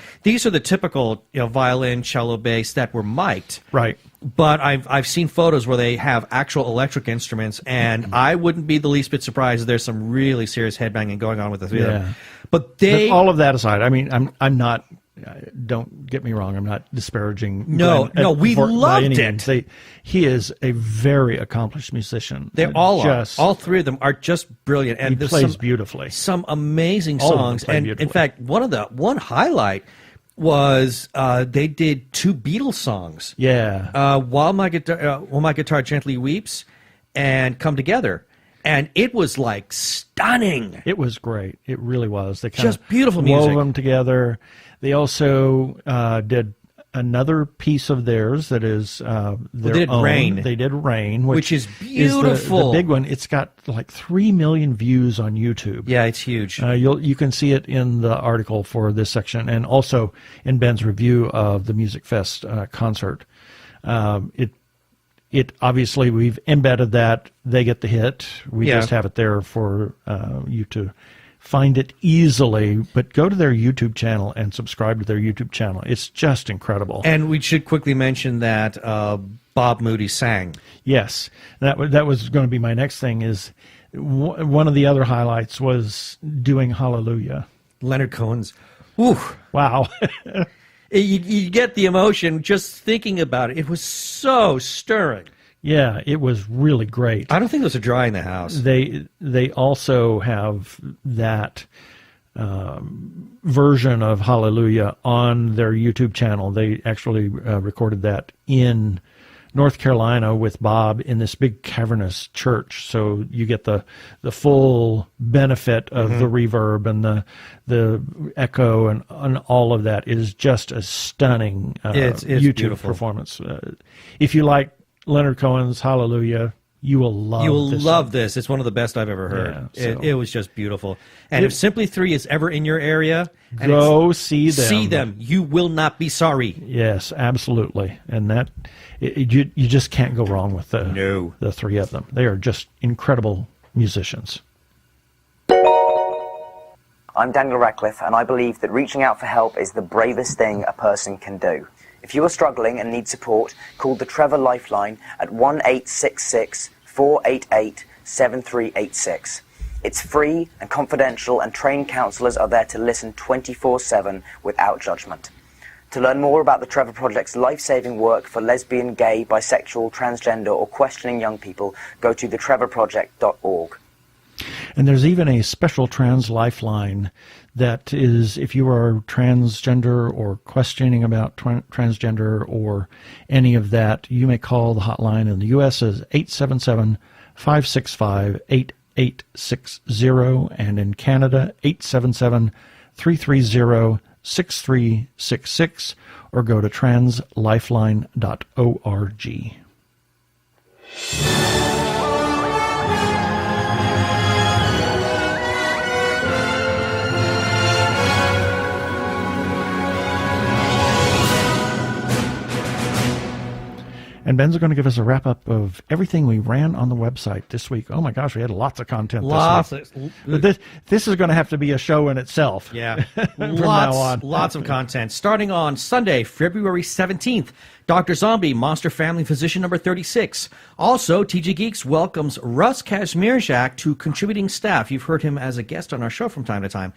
are the typical violin, cello, bass that were mic'd, right? But I've seen photos where they have actual electric instruments, and I wouldn't be the least bit surprised if there's some really serious headbanging going on with the three of them. But all of that aside, I mean, I'm not. Don't get me wrong. I'm not disparaging. No, we loved it. He is a very accomplished musician. They all are. All three of them are just brilliant, and he plays beautifully. Some amazing songs, and beautifully. In fact, one highlight was they did two Beatles songs. Yeah. While my guitar gently weeps, and come together. And it was like stunning. It was great. It really was. They kind Just of beautiful wove music. them together. They also did another piece of theirs that is their they did own. Rain. They did Rain, Which is the beautiful. big one. It's got like 3 million views on YouTube. Yeah, it's huge. You can see it in the article for this section, and also in Ben's review of the Music Fest concert. It obviously, we've embedded that. They get the hit. We just have it there for you to find it easily. But go to their YouTube channel and subscribe to their YouTube channel. It's just incredible. And we should quickly mention that Bob Moody sang. Yes, that was going to be my next thing. Is one of the other highlights was doing Hallelujah. Leonard Cohen's. Whew. Wow. You get the emotion just thinking about it. It was so stirring. Yeah, it was really great. I don't think those are dry in the house. They also have that version of Hallelujah on their YouTube channel. They actually recorded that in North Carolina with Bob in this big cavernous church. So you get the full benefit of the reverb and the echo and all of that. It is just a stunning It's YouTube beautiful. performance. If you like Leonard Cohen's Hallelujah, you will love this song. This. It's one of the best I've ever heard. Yeah, so- It was just beautiful. And if Simply 3 is ever in your area, and Go see them. see them. You will not be sorry. Yes, absolutely. And that you just can't go wrong with the three of them. They are just incredible musicians. I'm Daniel Radcliffe, and I believe that reaching out for help is the bravest thing a person can do. If you are struggling and need support, call the Trevor Lifeline at 1-866-488-7386. It's free and confidential, and trained counselors are there to listen 24/7 without judgment. To learn more about the Trevor Project's life-saving work for lesbian, gay, bisexual, transgender, or questioning young people, go to thetrevorproject.org. And there's even a special trans lifeline that is, if you are transgender or questioning about transgender or any of that, you may call the hotline in the U.S. as 877-565-8860, and in Canada, 877-330-6366, or go to translifeline.org. And Ben's going to give us a wrap-up of everything we ran on the website this week. Oh, my gosh, we had lots of content this week. But this is going to have to be a show in itself. Yeah. From now on. Lots of content. Starting on Sunday, February 17th, Dr. Zombie, Monster Family Physician number 36. Also, TG Geeks welcomes Russ Kazmierczak to contributing staff. You've heard him as a guest on our show from time to time.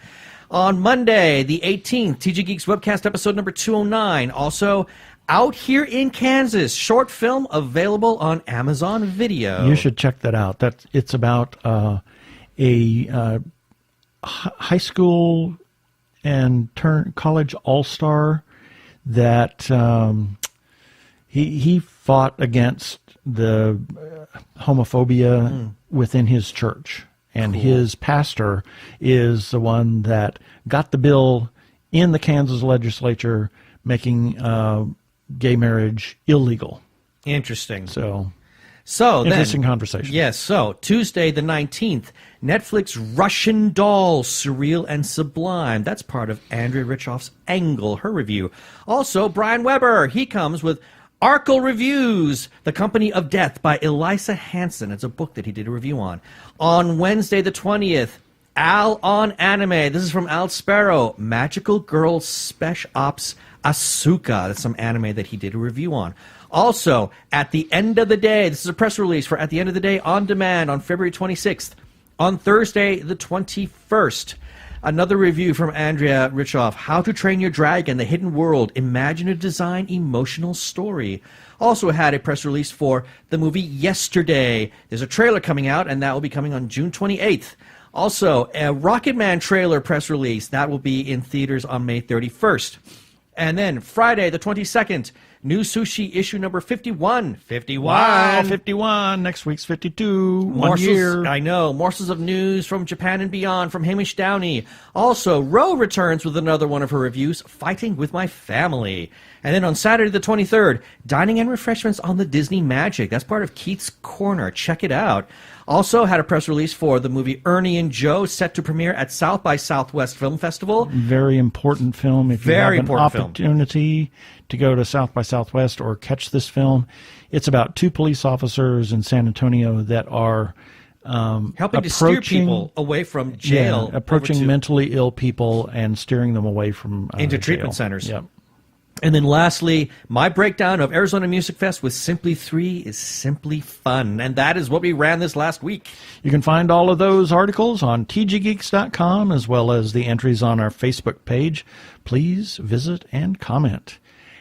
On Monday, the 18th, TG Geeks Webcast episode number 209. Also, Out Here in Kansas, short film available on Amazon Video. You should check that out. It's about a high school and college all-star that he fought against the homophobia within his church. And his pastor is the one that got the bill in the Kansas legislature making gay marriage illegal. Interesting. So then, interesting conversation. Yes. So Tuesday the 19th, Netflix Russian Doll, Surreal and Sublime. That's part of Andrea Richoff's Angle, her review. Also, Brian Weber, he comes with Arkle Reviews, The Company of Death by Elisa Hansen. It's a book that he did a review on. On Wednesday the 20th, Al on Anime. This is from Al Sparrow. Magical Girl Special Ops Asuka. That's some anime that he did a review on. Also, At the End of the Day. This is a press release for At the End of the Day on demand on February 26th. On Thursday the 21st, another review from Andrea Richoff. How to Train Your Dragon, The Hidden World, Imaginative Design, Emotional Story. Also had a press release for the movie Yesterday. There's a trailer coming out, and that will be coming on June 28th. Also, a Rocketman trailer press release. That will be in theaters on May 31st. And then Friday the 22nd, New Sushi issue number 51. 51. Wow, 51. Next week's 52. One year. I know. Morsels of news from Japan and beyond from Hamish Downey. Also, Ro returns with another one of her reviews, Fighting with My Family. And then on Saturday the 23rd, Dining and Refreshments on the Disney Magic. That's part of Keith's Corner. Check it out. Also had a press release for the movie Ernie and Joe, set to premiere at South by Southwest Film Festival. Very important film. If you Very have an important opportunity to go to South by Southwest or catch this film, it's about two police officers in San Antonio that are helping to steer people away from jail. Yeah, approaching mentally ill people and steering them away from into jail. treatment centers. Yep. And then lastly, my breakdown of Arizona Music Fest with Simply 3 is simply fun. And that is what we ran this last week. You can find all of those articles on tggeeks.com as well as the entries on our Facebook page. Please visit and comment.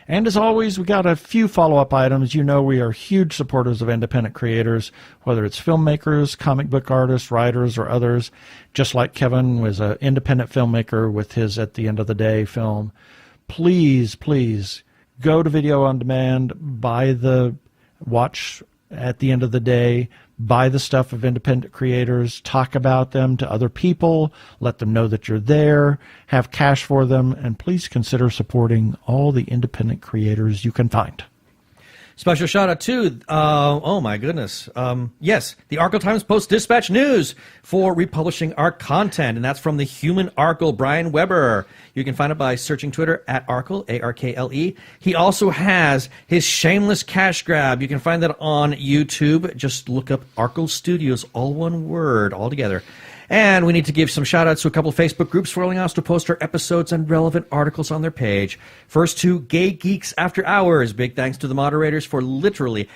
And as always, we got a few follow-up items. You know we are huge supporters of independent creators, whether it's filmmakers, comic book artists, writers, or others. Just like Kevin was an independent filmmaker with his At the End of the Day film. Please, please go to Video on Demand, watch At the End of the Day, buy the stuff of independent creators, talk about them to other people, let them know that you're there, have cash for them, and please consider supporting all the independent creators you can find. Special shout out to, oh my goodness, yes, the Arkle Times Post-Dispatch News for republishing our content, and that's from the Human Arkle, Brian Weber. You can find it by searching Twitter at Arkle, A-R-K-L-E. He also has his shameless cash grab. You can find that on YouTube. Just look up Arkle Studios, all one word, all together. And we need to give some shout-outs to a couple of Facebook groups for allowing us to post our episodes and relevant articles on their page. First, Two Gay Geeks After Hours. Big thanks to the moderators for literally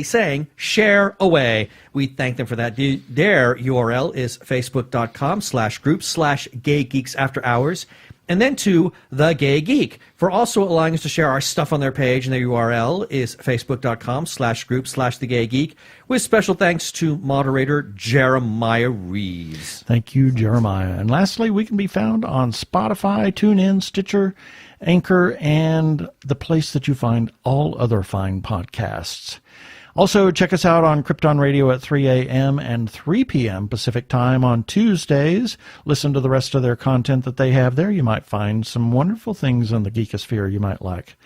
saying, share away. We thank them for that. Their URL is facebook.com/group/Gay Geeks After Hours. And then to The Gay Geek for also allowing us to share our stuff on their page, and their URL is facebook.com/group/The Gay Geek, with special thanks to moderator Jeremiah Reeves. Thank you, Jeremiah. And lastly, we can be found on Spotify, TuneIn, Stitcher, Anchor, and the place that you find all other fine podcasts. Also, check us out on Krypton Radio at 3 a.m. and 3 p.m. Pacific Time on Tuesdays. Listen to the rest of their content that they have there. You might find some wonderful things in the geekosphere you might like.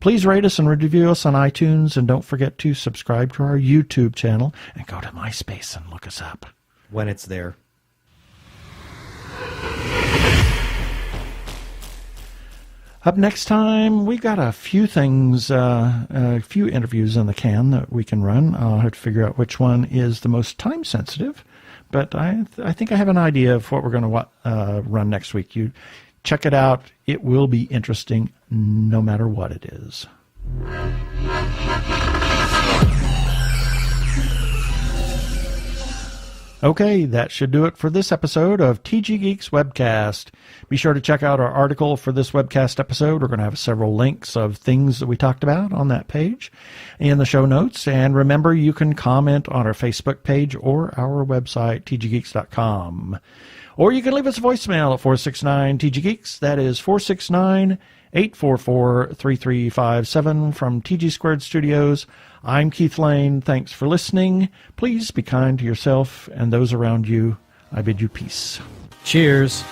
Please rate us and review us on iTunes, and don't forget to subscribe to our YouTube channel and go to MySpace and look us up. When it's there. Up next time, we got a few things, a few interviews in the can that we can run. I'll have to figure out which one is the most time sensitive, but I think I have an idea of what we're going to run next week. You check it out. It will be interesting no matter what it is. Okay, that should do it for this episode of TG Geeks Webcast. Be sure to check out our article for this webcast episode. We're going to have several links of things that we talked about on that page in the show notes. And remember, you can comment on our Facebook page or our website, tggeeks.com. Or you can leave us a voicemail at 469-TG-GEEKS. That is 469-844-3357 from TG Squared Studios. I'm Keith Lane. Thanks for listening. Please be kind to yourself and those around you. I bid you peace. Cheers.